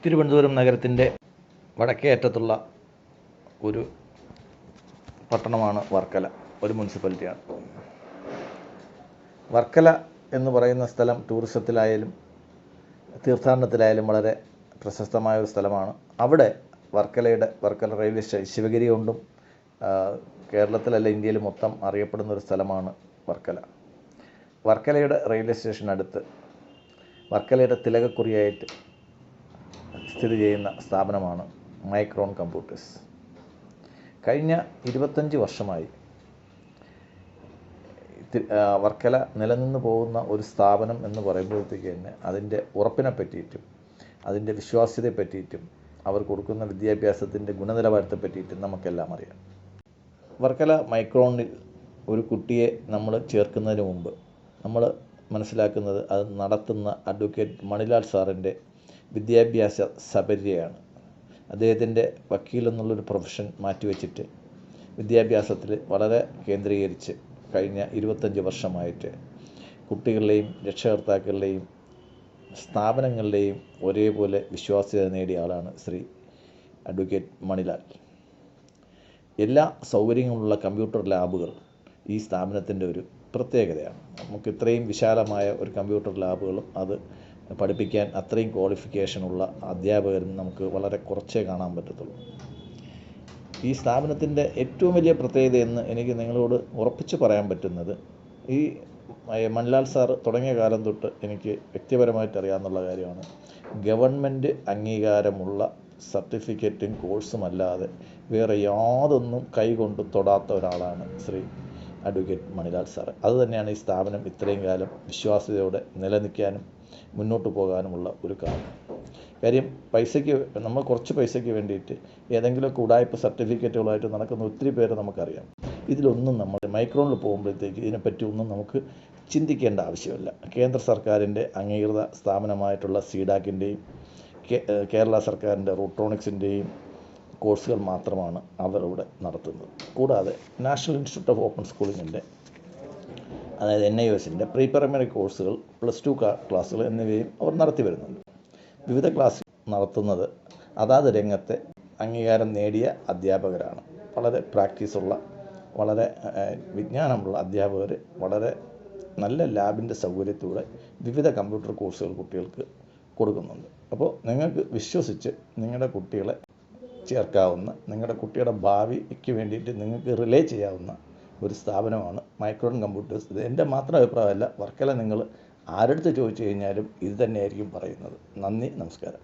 തിരുവനന്തപുരം നഗരത്തിൻ്റെ വടക്കേ അറ്റത്തുള്ള ഒരു പട്ടണമാണ് വർക്കല, ഒരു മുനിസിപ്പാലിറ്റിയാണ്. വർക്കല എന്ന് പറയുന്ന സ്ഥലം ടൂറിസത്തിലായാലും തീർത്ഥാടനത്തിലായാലും വളരെ പ്രശസ്തമായ ഒരു സ്ഥലമാണ്. അവിടെ വർക്കല റെയിൽവേ സ്റ്റേഷൻ, ശിവഗിരി കൊണ്ടും കേരളത്തിലല്ല ഇന്ത്യയിൽ മൊത്തം അറിയപ്പെടുന്ന ഒരു സ്ഥലമാണ് വർക്കല. വർക്കലയുടെ റെയിൽവേ സ്റ്റേഷനടുത്ത് വർക്കലയുടെ തിലകക്കുറിയായിട്ട് സ്ഥിതി ചെയ്യുന്ന സ്ഥാപനമാണ് മൈക്രോൺ കമ്പ്യൂട്ടേഴ്സ്. കഴിഞ്ഞ 25 വർഷമായി വർക്കല നിലനിന്ന് പോകുന്ന ഒരു സ്ഥാപനം എന്ന് പറയുമ്പോഴത്തേക്ക് തന്നെ അതിൻ്റെ ഉറപ്പിനെ പറ്റിയിട്ടും അതിൻ്റെ വിശ്വാസ്യതയെ പറ്റിയിട്ടും അവർ കൊടുക്കുന്ന വിദ്യാഭ്യാസത്തിൻ്റെ ഗുണനിലവാരത്തെ പറ്റിയിട്ടും നമുക്കെല്ലാം അറിയാം. വർക്കല മൈക്രോണിൽ ഒരു കുട്ടിയെ നമ്മൾ ചേർക്കുന്നതിന് മുമ്പ് നമ്മൾ മനസ്സിലാക്കുന്നത് അത് നടത്തുന്ന അഡ്വക്കേറ്റ് മണിലാൽ സാറിൻ്റെ വിദ്യാഭ്യാസ സപര്യയാണ്. അദ്ദേഹത്തിൻ്റെ വക്കീൽ എന്നുള്ളൊരു പ്രൊഫഷൻ മാറ്റിവെച്ചിട്ട് വിദ്യാഭ്യാസത്തിൽ വളരെ കേന്ദ്രീകരിച്ച് കഴിഞ്ഞ 25 വർഷമായിട്ട് കുട്ടികളുടെയും രക്ഷകർത്താക്കളുടെയും സ്ഥാപനങ്ങളുടെയും ഒരേപോലെ വിശ്വാസ്യത നേടിയ ആളാണ് ശ്രീ അഡ്വക്കേറ്റ് മണിലാൽ. എല്ലാ സൗകര്യങ്ങളുള്ള കമ്പ്യൂട്ടർ ലാബുകൾ ഈ സ്ഥാപനത്തിൻ്റെ ഒരു പ്രത്യേകതയാണ്. നമുക്ക് ഇത്രയും വിശാലമായ ഒരു കമ്പ്യൂട്ടർ ലാബുകളും അത് പഠിപ്പിക്കാൻ അത്രയും ക്വാളിഫിക്കേഷനുള്ള അധ്യാപകരും നമുക്ക് വളരെ കുറച്ചേ കാണാൻ പറ്റത്തുള്ളൂ. ഈ സ്ഥാപനത്തിൻ്റെ ഏറ്റവും വലിയ പ്രത്യേകത എന്ന് എനിക്ക് നിങ്ങളോട് ഉറപ്പിച്ച് പറയാൻ പറ്റുന്നത്, ഈ മണിലാൽ സാർ തുടങ്ങിയ കാലം തൊട്ട് എനിക്ക് വ്യക്തിപരമായിട്ട് അറിയാവുന്ന കാര്യമാണ്, ഗവൺമെൻറ് അംഗീകാരമുള്ള സർട്ടിഫിക്കറ്റും കോഴ്സും അല്ലാതെ വേറെ യാതൊന്നും കൈകൊണ്ട് തൊടാത്ത ഒരാളാണ് ശ്രീ അഡ്വക്കേറ്റ് മണിലാൽ സാറ്. അതുതന്നെയാണ് ഈ സ്ഥാപനം ഇത്രയും കാലം വിശ്വാസ്യതയോടെ നിലനിൽക്കാനും മുന്നോട്ട് പോകാനുമുള്ള ഒരു കാരണം. കാര്യം നമ്മൾ കുറച്ച് പൈസയ്ക്ക് വേണ്ടിയിട്ട് ഏതെങ്കിലുമൊക്കെ ഉടായ്പ സർട്ടിഫിക്കറ്റുകളായിട്ട് നടക്കുന്ന ഒത്തിരി പേര് നമുക്കറിയാം. ഇതിലൊന്നും നമ്മൾ മൈക്രോണിൽ പോകുമ്പോഴത്തേക്ക് ഇതിനെപ്പറ്റി ഒന്നും നമുക്ക് ചിന്തിക്കേണ്ട ആവശ്യമില്ല. കേന്ദ്ര സർക്കാരിൻ്റെ അംഗീകൃത സ്ഥാപനമായിട്ടുള്ള സീഡാക്കിൻ്റെയും കേരള സർക്കാരിൻ്റെ റൂട്രോണിക്സിൻ്റെയും കോഴ്സുകൾ മാത്രമാണ് അവർ ഇവിടെ നടത്തുന്നത്. കൂടാതെ നാഷണൽ ഇൻസ്റ്റിറ്റ്യൂട്ട് ഓഫ് ഓപ്പൺ സ്കൂളിങ്ങിൻ്റെ, അതായത് NIOSൻ്റെ പ്രീ പ്രൈമറി കോഴ്സുകൾ, +2 ക്ലാസ്സുകൾ എന്നിവയും അവർ നടത്തി വരുന്നുണ്ട്. വിവിധ ക്ലാസ് നടത്തുന്നത് അതാത് രംഗത്തെ അംഗീകാരം നേടിയ അധ്യാപകരാണ്. വളരെ പ്രാക്ടീസുള്ള, വളരെ വിജ്ഞാനമുള്ള അധ്യാപകർ വളരെ നല്ല ലാബിൻ്റെ സൗകര്യത്തോടെ വിവിധ കമ്പ്യൂട്ടർ കോഴ്സുകൾ കുട്ടികൾക്ക് കൊടുക്കുന്നുണ്ട്. അപ്പോൾ നിങ്ങൾക്ക് വിശ്വസിച്ച് നിങ്ങളുടെ കുട്ടികളെ ചേർക്കാവുന്ന, നിങ്ങളുടെ കുട്ടിയുടെ ഭാവിക്ക് വേണ്ടിയിട്ട് നിങ്ങൾക്ക് റിലേ ചെയ്യാവുന്ന ഒരു സ്ഥാപനമാണ് മൈക്രോൺ കമ്പ്യൂട്ടേഴ്സ്. ഇത് എൻ്റെ മാത്രം അഭിപ്രായമല്ല. വർക്കല നിങ്ങൾ ആരെടുത്ത് ചോദിച്ചു കഴിഞ്ഞാലും ഇത് തന്നെയായിരിക്കും പറയുന്നത്. നന്ദി, നമസ്കാരം.